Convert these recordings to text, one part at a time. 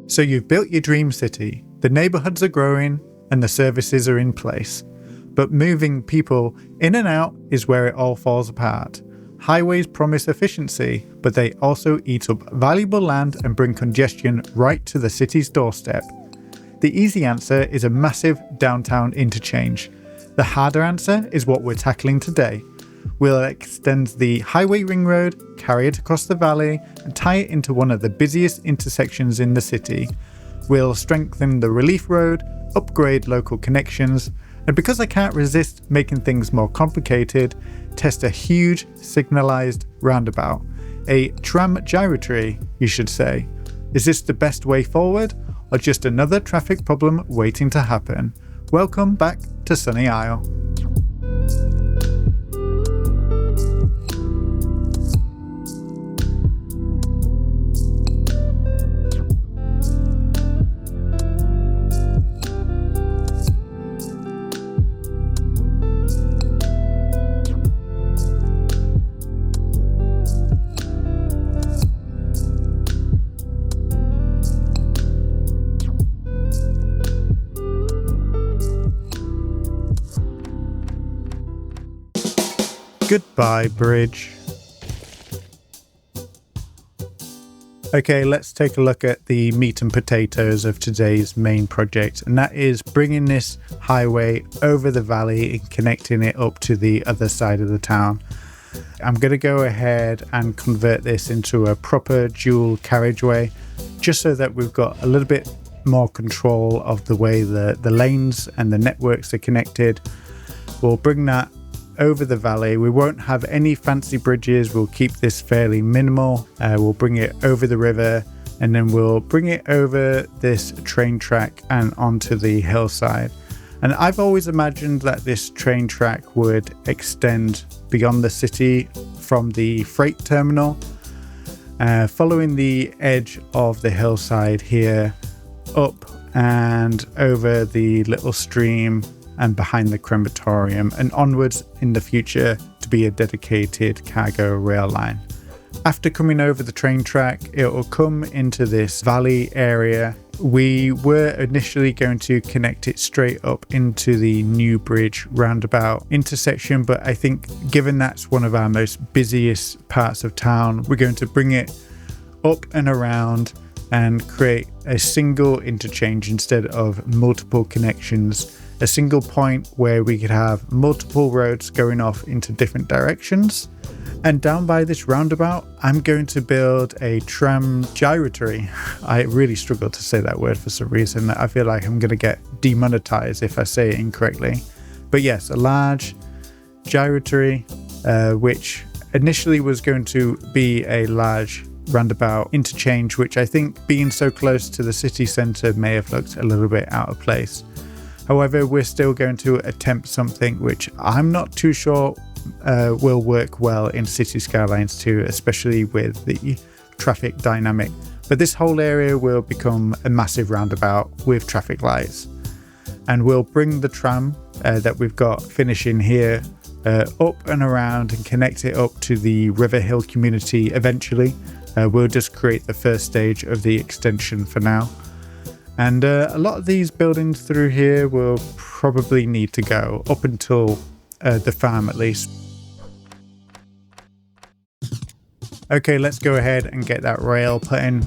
So you've built your dream city, the neighbourhoods are growing and the services are in place. But moving people in and out is where it all falls apart. Highways promise efficiency, but they also eat up valuable land and bring congestion right to the city's doorstep. The easy answer is a massive downtown interchange. The harder answer is what we're tackling today. We'll extend the highway ring road, carry it across the valley, and tie it into one of the busiest intersections in the city. We'll strengthen the relief road, upgrade local connections, and because I can't resist making things more complicated, test a huge signalised roundabout. A tram gyratory, you should say. Is this the best way forward, or just another traffic problem waiting to happen? Welcome back to Sunny Isle. Goodbye, bridge. Okay, let's take a look at the meat and potatoes of today's main project, and that is bringing this highway over the valley and connecting it up to the other side of the town. I'm going to go ahead and convert this into a proper dual carriageway, just so that we've got a little bit more control of the way the lanes and the networks are connected. We'll bring that over the valley. We won't have any fancy bridges. We'll keep this fairly minimal. We'll bring it over the river, and then we'll bring it over this train track and onto the hillside. And I've always imagined that this train track would extend beyond the city from the freight terminal, following the edge of the hillside here, up and over the little stream and behind the crematorium, and onwards in the future to be a dedicated cargo rail line. After coming over the train track, it will come into this valley area. We were initially going to connect it straight up into the New Bridge roundabout intersection, but I think given that's one of our most busiest parts of town, we're going to bring it up and around and create a single interchange instead of multiple connections. A single point where we could have multiple roads going off into different directions. And down by this roundabout, I'm going to build a tram gyratory. I really struggle to say that word for some reason. I feel like I'm going to get demonetized if I say it incorrectly. But yes, a large gyratory, which initially was going to be a large roundabout interchange, which I think being so close to the city centre may have looked a little bit out of place. However, we're still going to attempt something which I'm not too sure will work well in Cities Skylines 2, especially with the traffic dynamic. But this whole area will become a massive roundabout with traffic lights. And we'll bring the tram that we've got finishing here up and around and connect it up to the River Hill community eventually. We'll just create the first stage of the extension for now. And a lot of these buildings through here will probably need to go up until the farm at least. Okay, let's go ahead and get that rail put in.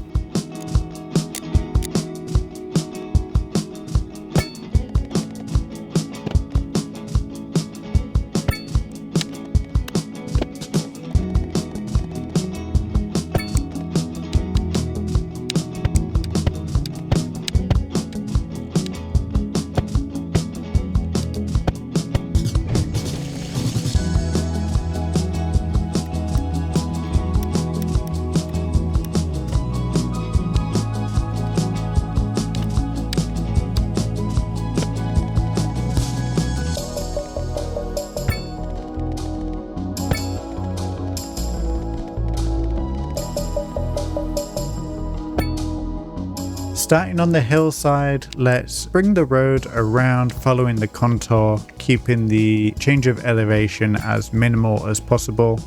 Starting on the hillside, let's bring the road around following the contour, keeping the change of elevation as minimal as possible.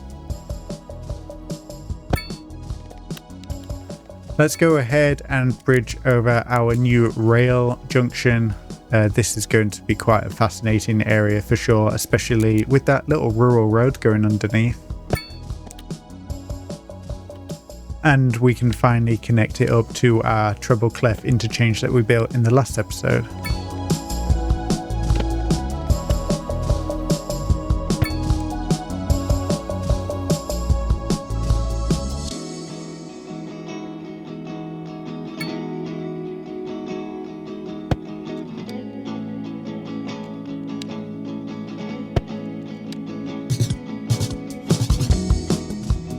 Let's go ahead and bridge over our new rail junction. This is going to be quite a fascinating area for sure, especially with that little rural road going underneath. And we can finally connect it up to our treble clef interchange that we built in the last episode.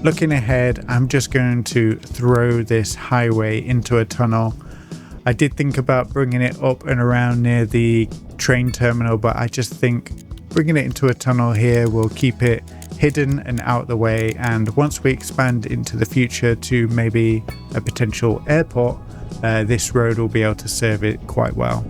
Looking ahead, I'm just going to throw this highway into a tunnel. I did think about bringing it up and around near the train terminal, but I just think bringing it into a tunnel here will keep it hidden and out the way. And once we expand into the future to maybe a potential airport, this road will be able to serve it quite well.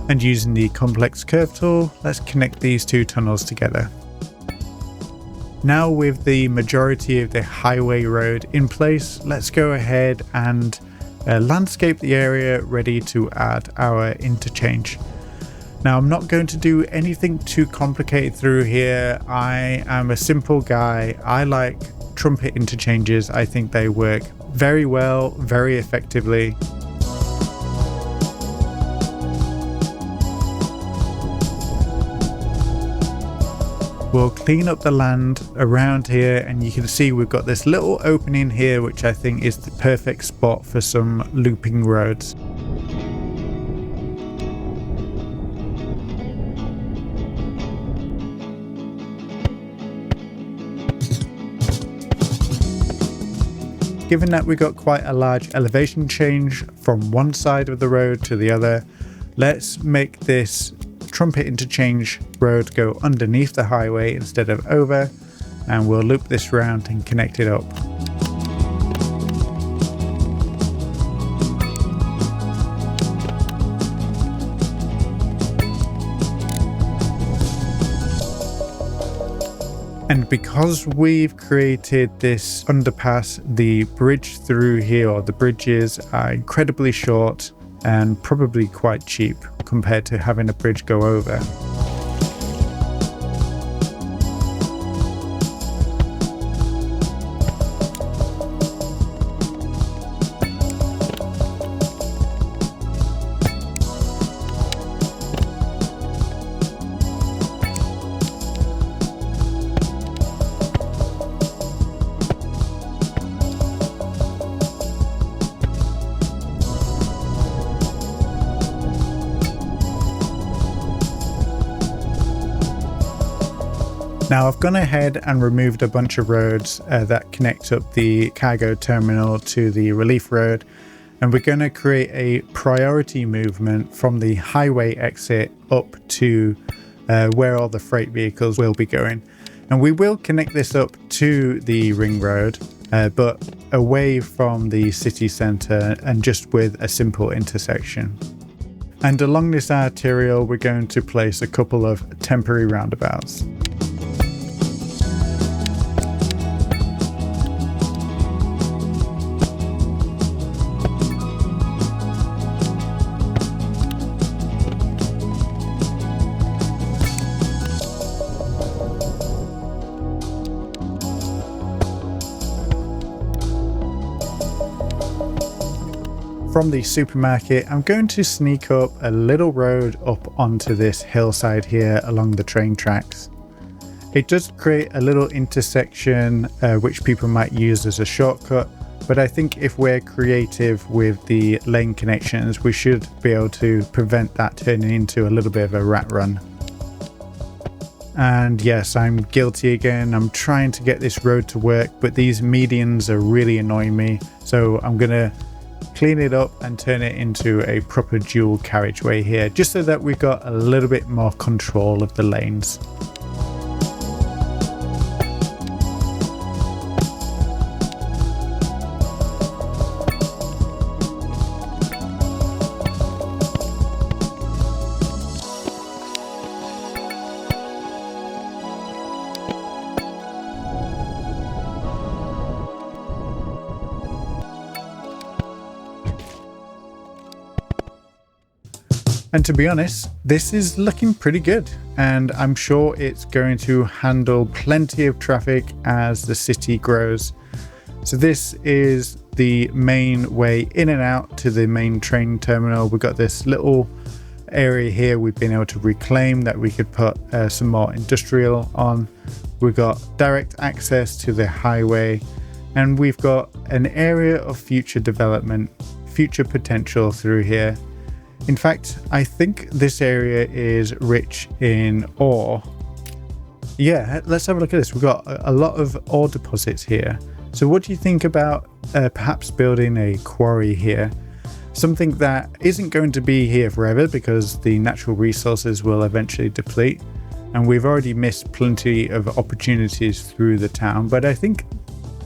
And using the complex curve tool, let's connect these two tunnels together. Now with the majority of the highway road in place, let's go ahead and landscape the area ready to add our interchange. Now I'm not going to do anything too complicated through here. I am a simple guy. I like trumpet interchanges. I think they work very well, very effectively. We'll clean up the land around here, and you can see we've got this little opening here, which I think is the perfect spot for some looping roads. Given that we got quite a large elevation change from one side of the road to the other, let's make this trumpet interchange road go underneath the highway instead of over, and we'll loop this round and connect it up. And because we've created this underpass, the bridge through here, or the bridges, are incredibly short and probably quite cheap compared to having a bridge go over. Now I've gone ahead and removed a bunch of roads that connect up the cargo terminal to the relief road, and we're going to create a priority movement from the highway exit up to where all the freight vehicles will be going. And we will connect this up to the ring road, but away from the city centre and just with a simple intersection. And along this arterial, we're going to place a couple of temporary roundabouts. From the supermarket, I'm going to sneak up a little road up onto this hillside here along the train tracks. It does create a little intersection which people might use as a shortcut, but I think if we're creative with the lane connections, we should be able to prevent that turning into a little bit of a rat run. And yes, I'm guilty again. I'm trying to get this road to work, but these medians are really annoying me, so I'm gonna clean it up and turn it into a proper dual carriageway here, just so that we've got a little bit more control of the lanes. And to be honest, this is looking pretty good, and I'm sure it's going to handle plenty of traffic as the city grows. So this is the main way in and out to the main train terminal. We've got this little area here we've been able to reclaim that we could put some more industrial on. We've got direct access to the highway, and we've got an area of future development, future potential through here. In fact, I think this area is rich in ore. Yeah, let's have a look at this. We've got a lot of ore deposits here. So what do you think about perhaps building a quarry here? Something that isn't going to be here forever because the natural resources will eventually deplete. And we've already missed plenty of opportunities through the town, but I think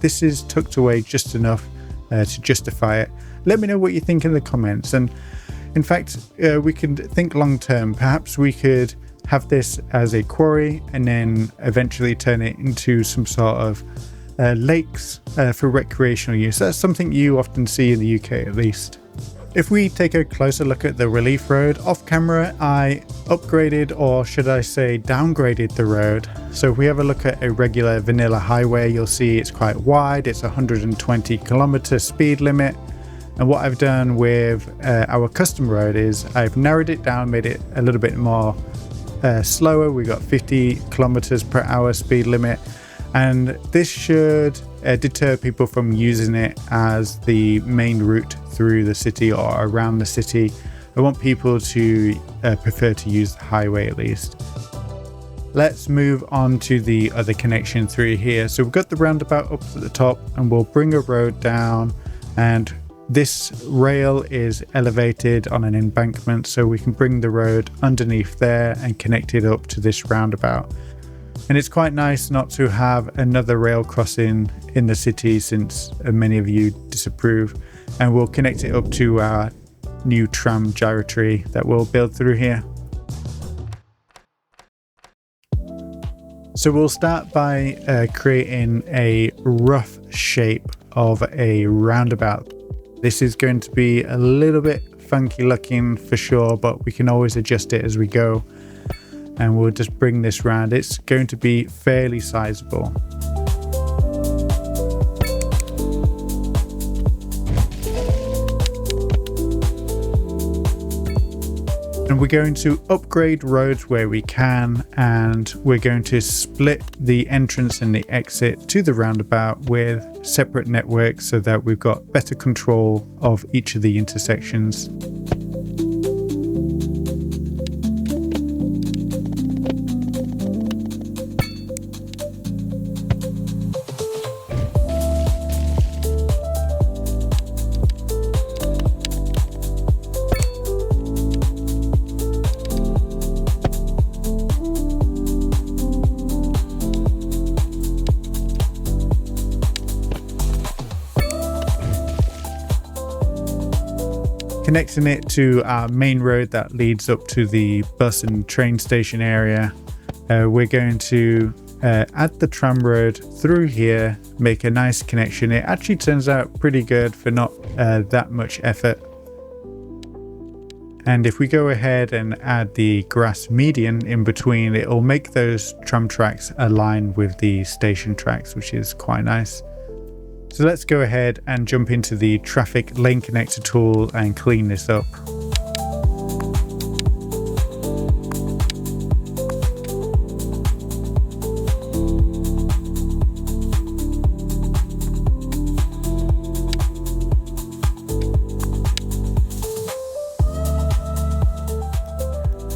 this is tucked away just enough to justify it. Let me know what you think in the comments. And in fact, we can think long term. Perhaps we could have this as a quarry and then eventually turn it into some sort of lakes for recreational use. That's something you often see in the UK at least. If we take a closer look at the relief road, off camera I upgraded, or should I say downgraded, the road. So if we have a look at a regular vanilla highway, you'll see it's quite wide. It's 120 kilometer speed limit. And what I've done with our custom road is I've narrowed it down, made it a little bit more slower. We got 50 kilometers per hour speed limit, and this should deter people from using it as the main route through the city or around the city. I want people to prefer to use the highway at least. Let's move on to the other connection through here. So we've got the roundabout up at the top, and we'll bring a road down, and this rail is elevated on an embankment, so we can bring the road underneath there and connect it up to this roundabout. And it's quite nice not to have another rail crossing in the city, since many of you disapprove. And we'll connect it up to our new tram gyratory that we'll build through here. So we'll start by creating a rough shape of a roundabout. This is going to be a little bit funky looking for sure, but we can always adjust it as we go. And we'll just bring this round. It's going to be fairly sizable. And we're going to upgrade roads where we can, and we're going to split the entrance and the exit to the roundabout with separate networks so that we've got better control of each of the intersections. Connecting it to our main road that leads up to the bus and train station area, we're going to add the tram road through here, make a nice connection. It actually turns out pretty good for not that much effort. And if we go ahead and add the grass median in between, it will make those tram tracks align with the station tracks, which is quite nice. So let's go ahead and jump into the traffic lane connector tool and clean this up.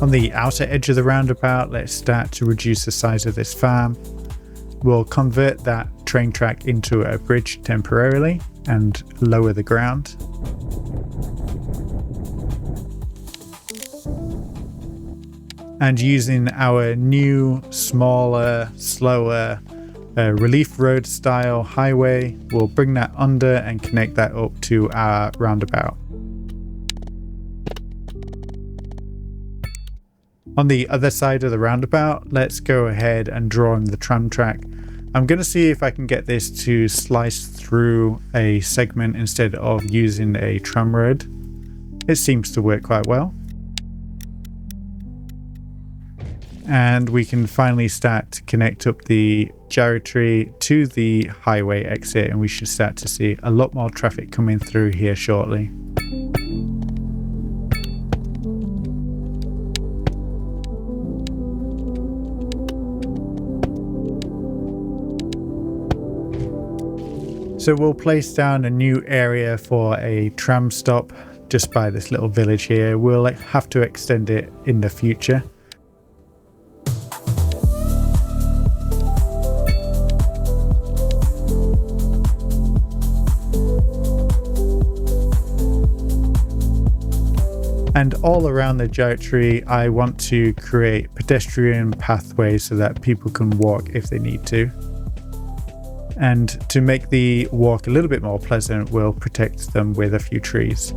On the outer edge of the roundabout, let's start to reduce the size of this farm. We'll convert that train track into a bridge temporarily and lower the ground. And using our new, smaller, slower relief road style highway, we'll bring that under and connect that up to our roundabout. On the other side of the roundabout, let's go ahead and draw in the tram track. I'm going to see if I can get this to slice through a segment instead of using a tram road. It seems to work quite well. and we can finally start to connect up the gyratory to the highway exit, and we should start to see a lot more traffic coming through here shortly. So we'll place down a new area for a tram stop just by this little village here. We'll have to extend it in the future. And all around the gyratory, I want to create pedestrian pathways so that people can walk if they need to. And to make the walk a little bit more pleasant, we'll protect them with a few trees.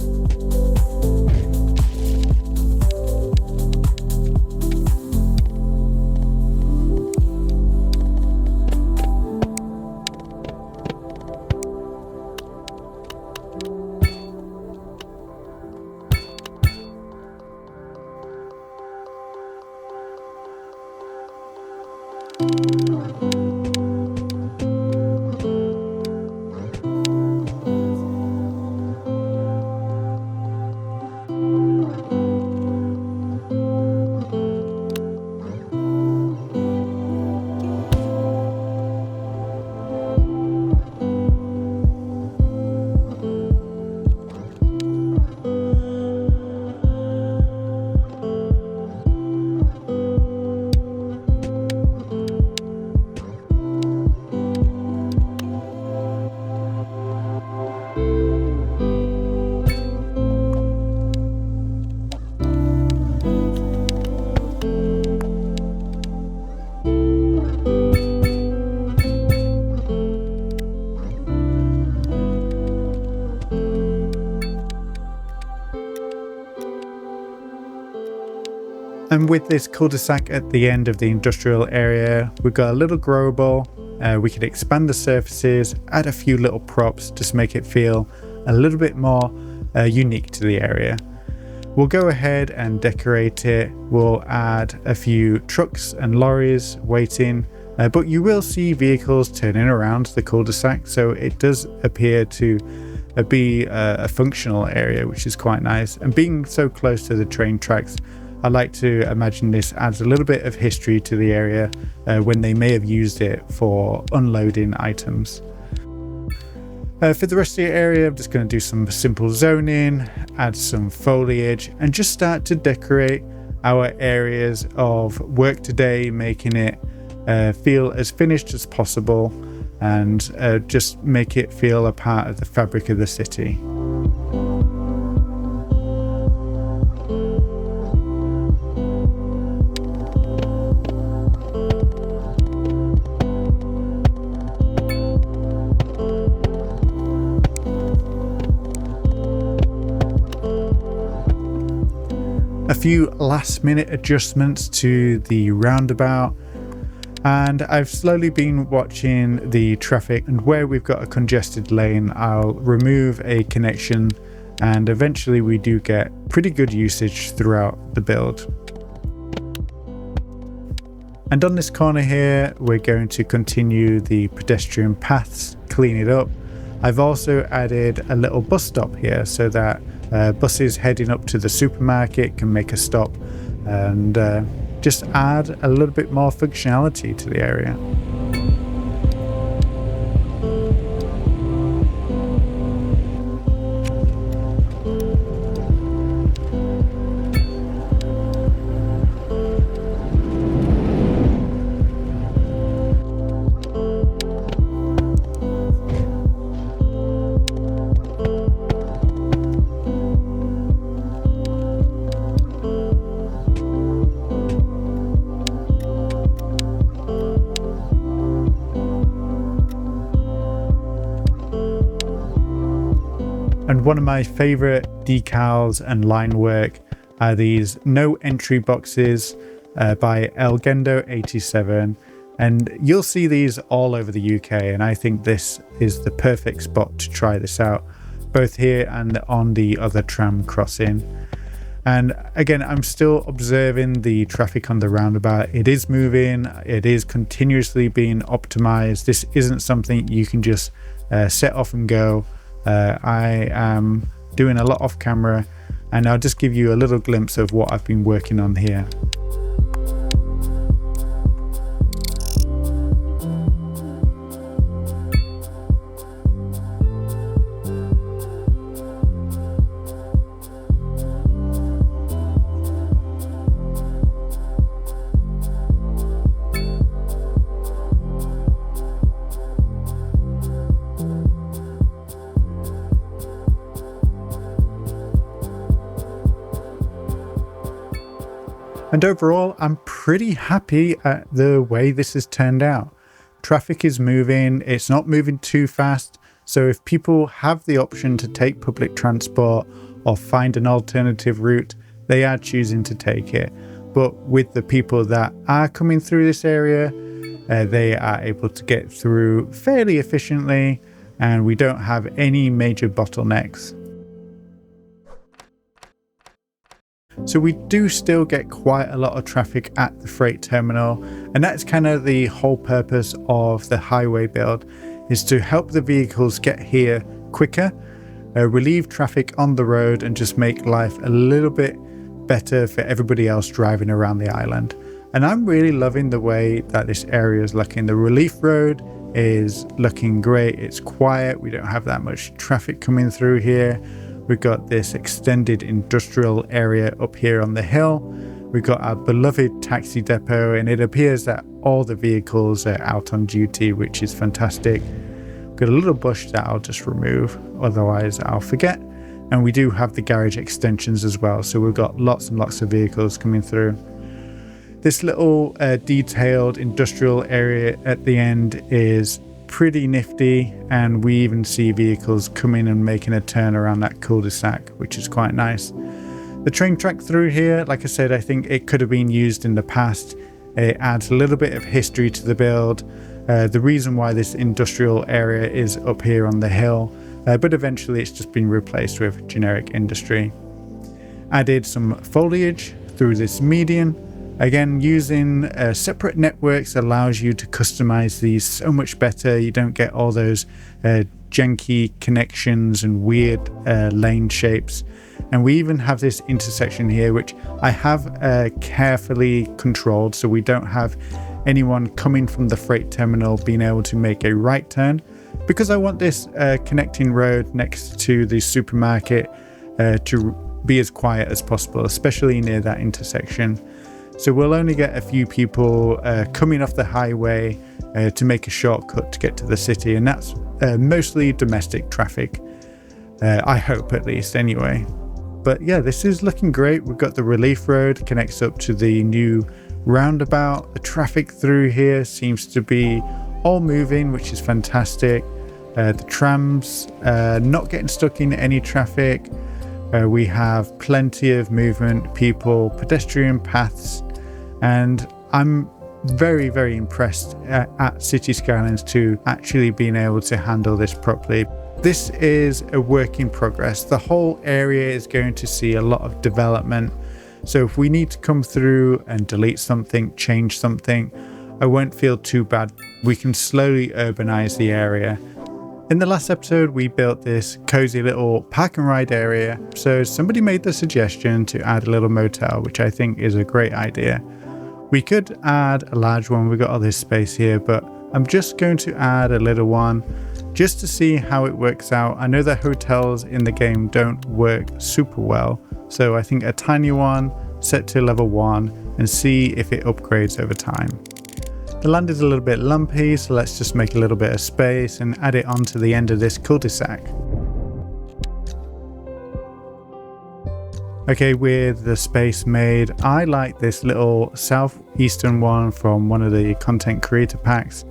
And with this cul-de-sac at the end of the industrial area, we've got a little grow ball. We could expand the surfaces, add a few little props just to make it feel a little bit more unique to the area. We'll go ahead and decorate it. We'll add a few trucks and lorries waiting, but you will see vehicles turning around the cul-de-sac, so it does appear to be a functional area, which is quite nice. And being so close to the train tracks, I like to imagine this adds a little bit of history to the area when they may have used it for unloading items. For the rest of the area, I'm just going to do some simple zoning, add some foliage, and just start to decorate our areas of work today, making it feel as finished as possible and just make it feel a part of the fabric of the city. A few last minute adjustments to the roundabout, and I've slowly been watching the traffic, and where we've got a congested lane I'll remove a connection, and eventually we do get pretty good usage throughout the build. And on this corner here we're going to continue the pedestrian paths, clean it up. I've also added a little bus stop here so that buses heading up to the supermarket can make a stop and just add a little bit more functionality to the area. And one of my favorite decals and line work are these no entry boxes by Elgendo87, and you'll see these all over the UK, and I think this is the perfect spot to try this out, both here and on the other tram crossing. And again, I'm still observing the traffic on the roundabout. It is moving, it is continuously being optimized. This isn't something you can just set off and go. I am doing a lot off camera, and I'll just give you a little glimpse of what I've been working on here. And overall, I'm pretty happy at the way this has turned out. Traffic is moving, it's not moving too fast. So if people have the option to take public transport or find an alternative route, they are choosing to take it. But with the people that are coming through this area, they are able to get through fairly efficiently, and we don't have any major bottlenecks. So we do still get quite a lot of traffic at the freight terminal, and that's kind of the whole purpose of the highway build, is to help the vehicles get here quicker, relieve traffic on the road, and just make life a little bit better for everybody else driving around the island. And I'm really loving the way that this area is looking. The relief road is looking great. It's quiet. We don't have that much traffic coming through here. We've got this extended industrial area up here on the hill. We've got our beloved taxi depot, and it appears that all the vehicles are out on duty, which is fantastic. We've got a little bush that I'll just remove, otherwise I'll forget. And we do have the garage extensions as well, so we've got lots and lots of vehicles coming through. This little detailed industrial area at the end is pretty nifty, and we even see vehicles coming and making a turn around that cul-de-sac, which is quite nice. The train track through here, like I said, I think it could have been used in the past. It adds a little bit of history to the build. The reason why this industrial area is up here on the hill, but eventually it's just been replaced with generic industry. Added some foliage through this median. Again, using separate networks allows you to customize these so much better. You don't get all those janky connections and weird lane shapes. And we even have this intersection here, which I have carefully controlled, so we don't have anyone coming from the freight terminal being able to make a right turn, because I want this connecting road next to the supermarket to be as quiet as possible, especially near that intersection. So we'll only get a few people coming off the highway to make a shortcut to get to the city, and that's mostly domestic traffic. I hope, at least, anyway. But yeah, this is looking great. We've got the relief road, connects up to the new roundabout. The traffic through here seems to be all moving, which is fantastic. The trams not getting stuck in any traffic. We have plenty of movement, people, pedestrian paths, and I'm very, very impressed at Cities Skylines 2 actually being able to handle this properly. This is a work in progress. The whole area is going to see a lot of development. So if we need to come through and delete something, change something, I won't feel too bad. We can slowly urbanize the area. In the last episode, we built this cozy little park and ride area. So somebody made the suggestion to add a little motel, which I think is a great idea. We could add a large one. We've got all this space here, but I'm just going to add a little one just to see how it works out. I know the hotels in the game don't work super well, so I think a tiny one set to level 1 and see if it upgrades over time. The land is a little bit lumpy, so let's just make a little bit of space and add it onto the end of this cul-de-sac. Okay, with the space made, I like this little southeastern one from one of the content creator packs.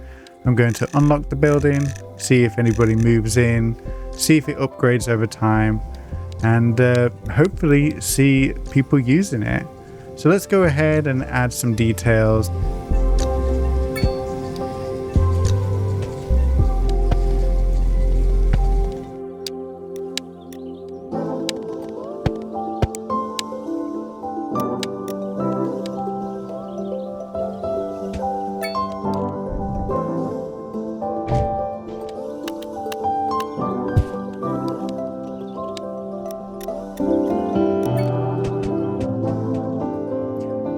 I'm going to unlock the building, see if anybody moves in, see if it upgrades over time, and hopefully see people using it. So let's go ahead and add some details.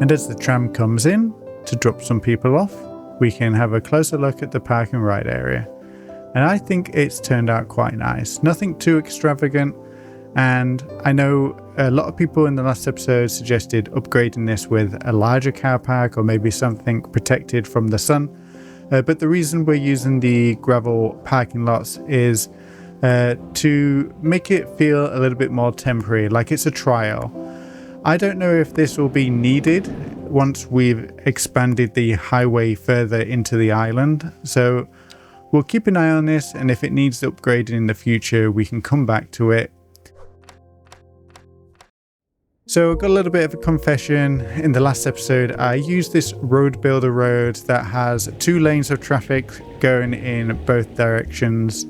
And as the tram comes in to drop some people off, we can have a closer look at the park and ride area. And I think it's turned out quite nice. Nothing too extravagant. And I know a lot of people in the last episode suggested upgrading this with a larger car park or maybe something protected from the sun. But the reason we're using the gravel parking lots is to make it feel a little bit more temporary, like it's a trial. I don't know if this will be needed once we've expanded the highway further into the island. So we'll keep an eye on this, and if it needs upgrading in the future, we can come back to it. So I've got a little bit of a confession. In the last episode, I used this road builder road that has 2 lanes of traffic going in both directions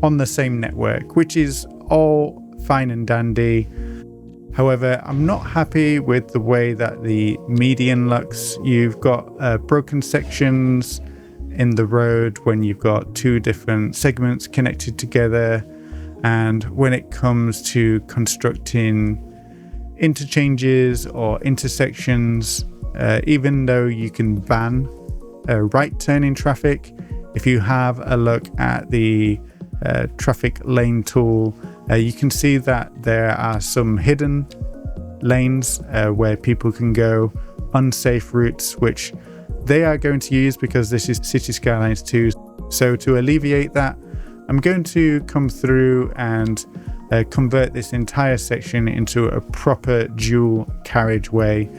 on the same network, which is all fine and dandy. However, I'm not happy with the way that the median looks. You've got broken sections in the road when you've got 2 different segments connected together. And when it comes to constructing interchanges or intersections, even though you can ban right turning traffic, if you have a look at the traffic lane tool, you can see that there are some hidden lanes where people can go, unsafe routes, which they are going to use because this is Cities Skylines 2. So to alleviate that, I'm going to come through and convert this entire section into a proper dual carriageway.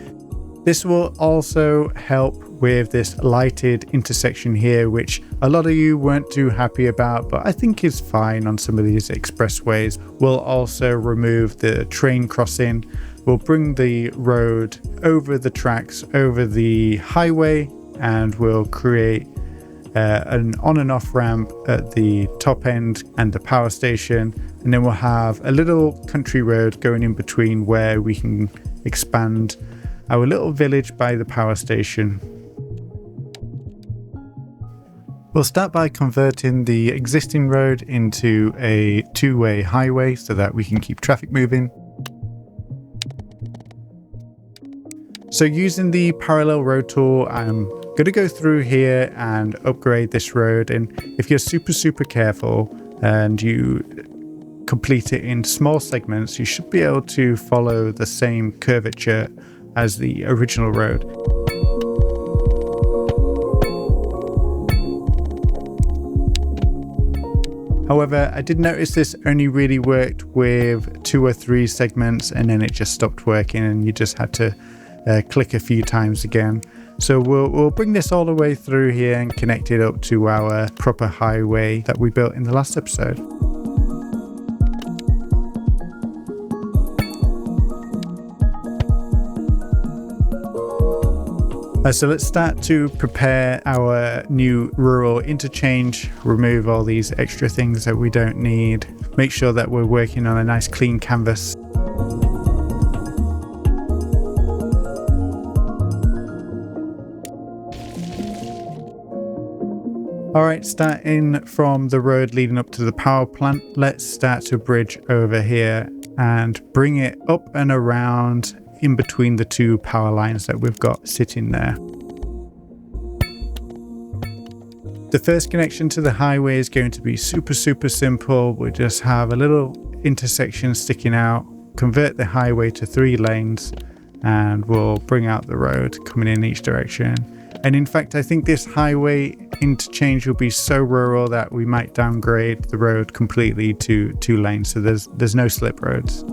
This will also help with this lighted intersection here, which a lot of you weren't too happy about, but I think is fine on some of these expressways. We'll also remove the train crossing. We'll bring the road over the tracks, over the highway, and we'll create an on and off ramp at the top end and the power station. And then we'll have a little country road going in between where we can expand our little village by the power station. We'll start by converting the existing road into a 2-way highway so that we can keep traffic moving. So using the parallel road tool, I'm going to go through here and upgrade this road. And if you're super careful and you complete it in small segments, you should be able to follow the same curvature as the original road. However, I did notice this only really worked with 2 or 3 segments, and then it just stopped working and you just had to click a few times again. So we'll bring this all the way through here and connect it up to our proper highway that we built in the last episode. So let's start to prepare our new rural interchange, remove all these extra things that we don't need, make sure that we're working on a nice clean canvas. Alright, starting from the road leading up to the power plant, let's start to bridge over here and bring it up and around in between the 2 power lines that we've got sitting there. The first connection to the highway is going to be super simple. We'll just have a little intersection sticking out, convert the highway to 3 lanes, and we'll bring out the road coming in each direction. And in fact, I think this highway interchange will be so rural that we might downgrade the road completely to 2 lanes, so there's no slip roads.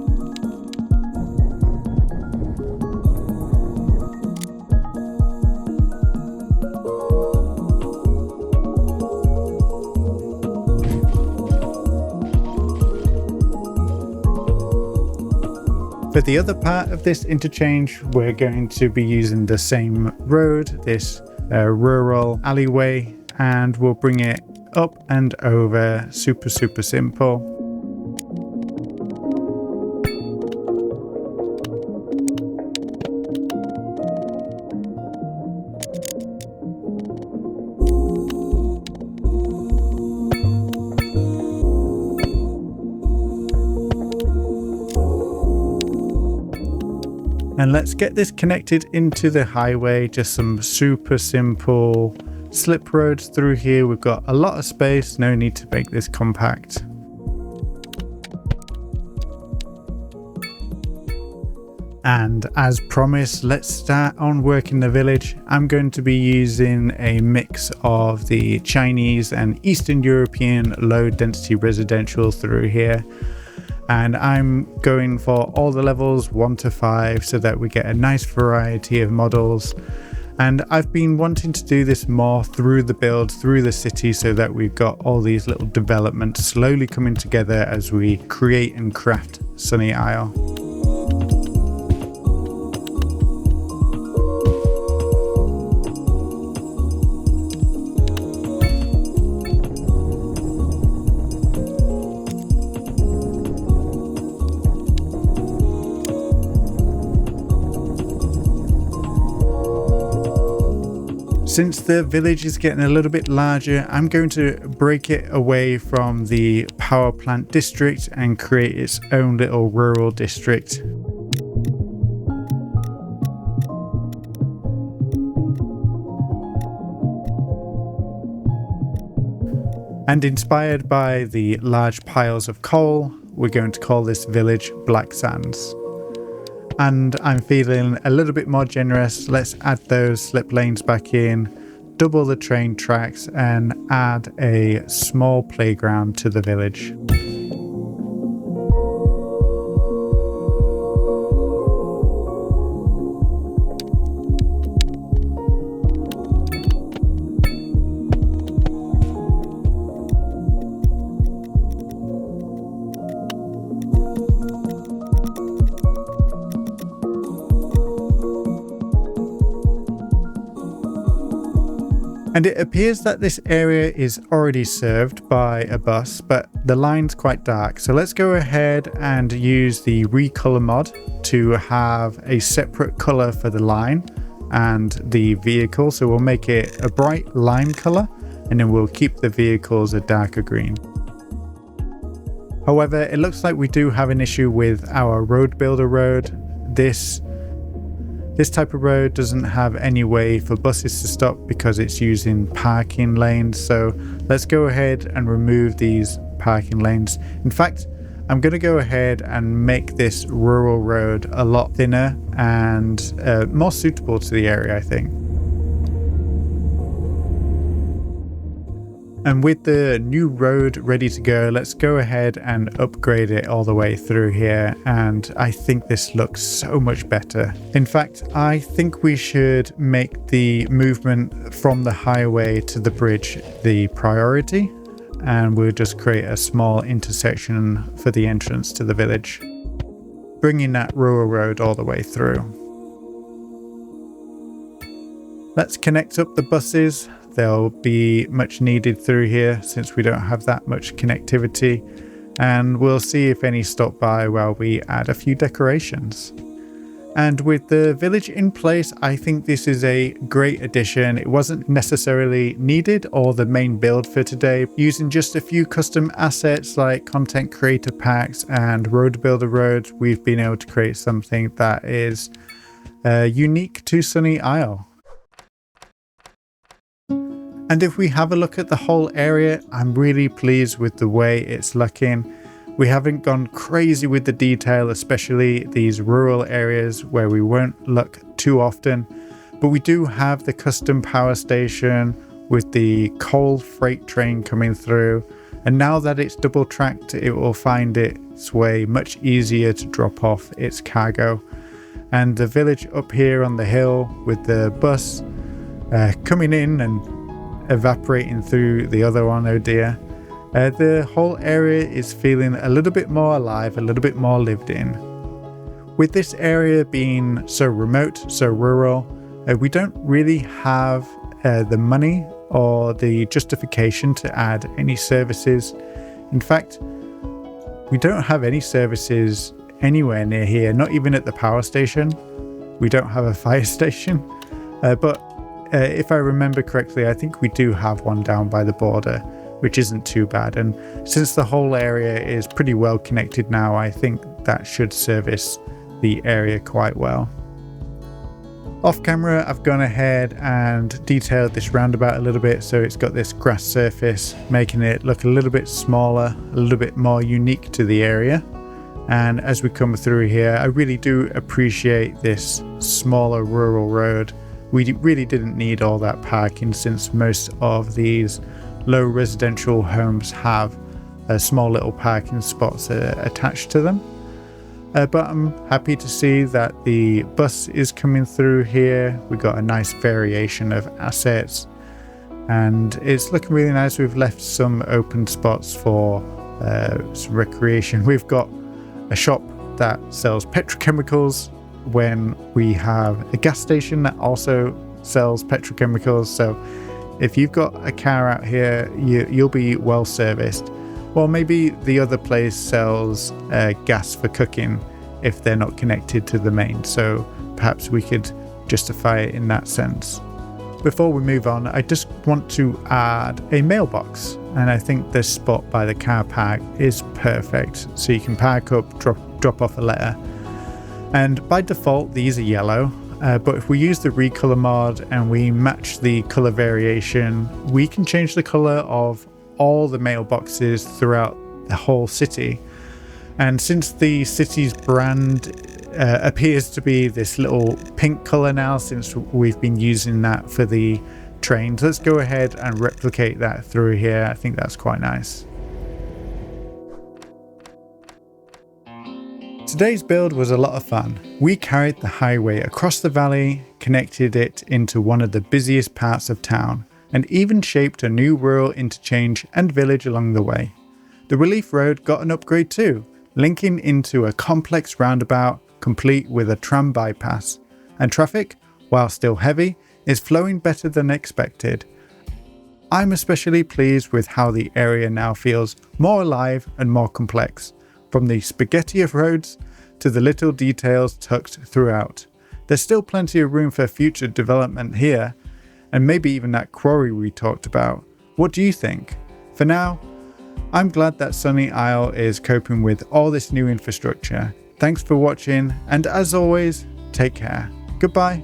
For the other part of this interchange, we're going to be using the same road, this rural alleyway, and we'll bring it up and over super simple. And let's get this connected into the highway. Just some super simple slip roads through here. We've got a lot of space, no need to make this compact. And as promised, let's start on working the village. I'm going to be using a mix of the Chinese and Eastern European low density residential through here. And I'm going for all the levels 1 to 5 so that we get a nice variety of models. And I've been wanting to do this more through the build, through the city, so that we've got all these little developments slowly coming together as we create and craft Sunny Isle. Since the village is getting a little bit larger, I'm going to break it away from the power plant district and create its own little rural district. And inspired by the large piles of coal, we're going to call this village Black Sands. And I'm feeling a little bit more generous. Let's add those slip lanes back in, double the train tracks, and add a small playground to the village. And it appears that this area is already served by a bus, but the line's quite dark. So let's go ahead and use the recolor mod to have a separate color for the line and the vehicle. So we'll make it a bright lime color, and then we'll keep the vehicles a darker green. However, it looks like we do have an issue with our road builder road. This type of road doesn't have any way for buses to stop because it's using parking lanes. So let's go ahead and remove these parking lanes. In fact, I'm going to go ahead and make this rural road a lot thinner and more suitable to the area, I think. And with the new road ready to go, let's go ahead and upgrade it all the way through here. And I think this looks so much better. In fact, I think we should make the movement from the highway to the bridge the priority. And we'll just create a small intersection for the entrance to the village, bringing that rural road all the way through. Let's connect up the buses. They'll be much needed through here since we don't have that much connectivity, and we'll see if any stop by while we add a few decorations. And with the village in place, I think this is a great addition. It wasn't necessarily needed or the main build for today. Using just a few custom assets like content creator packs and road builder roads, we've been able to create something that is unique to Sunny Isle. And if we have a look at the whole area, I'm really pleased with the way it's looking. We haven't gone crazy with the detail, especially these rural areas where we won't look too often. But we do have the custom power station with the coal freight train coming through. And now that it's double tracked, it will find its way much easier to drop off its cargo. And the village up here on the hill with the bus coming in and evaporating through the other one, oh dear. The whole area is feeling a little bit more alive, a little bit more lived in. With this area being so remote, so rural, we don't really have the money or the justification to add any services. In fact, we don't have any services anywhere near here, not even at the power station. We don't have a fire station, but if I remember correctly, I think we do have one down by the border, which isn't too bad. And since the whole area is pretty well connected now, I think that should service the area quite well. Off camera, I've gone ahead and detailed this roundabout a little bit, so it's got this grass surface, making it look a little bit smaller, a little bit more unique to the area. And as we come through here, I really do appreciate this smaller rural road. We really didn't need all that parking, since most of these low residential homes have small little parking spots attached to them. But I'm happy to see that the bus is coming through here. We got a nice variation of assets, and it's looking really nice. We've left some open spots for some recreation. We've got a shop that sells petrochemicals when we have a gas station that also sells petrochemicals. So if you've got a car out here, you'll be well serviced. Well, maybe the other place sells gas for cooking if they're not connected to the main, so perhaps we could justify it in that sense. Before we move on, I just want to add a mailbox, and I think this spot by the car park is perfect. So you can park up, drop off a letter, and by default these are yellow. But if we use the recolor mod and we match the color variation, we can change the color of all the mailboxes throughout the whole city. And since the city's brand appears to be this little pink color now, since we've been using that for the trains, let's go ahead and replicate that through here. I think that's quite nice. Today's build was a lot of fun. We carried the highway across the valley, connected it into one of the busiest parts of town, and even shaped a new rural interchange and village along the way. The relief road got an upgrade too, linking into a complex roundabout complete with a tram bypass, and traffic, while still heavy, is flowing better than expected. I'm especially pleased with how the area now feels more alive and more complex, from the spaghetti of roads to the little details tucked throughout. There's still plenty of room for future development here, and maybe even that quarry we talked about. What do you think? For now, I'm glad that Sunny Isle is coping with all this new infrastructure. Thanks for watching, and as always, take care. Goodbye.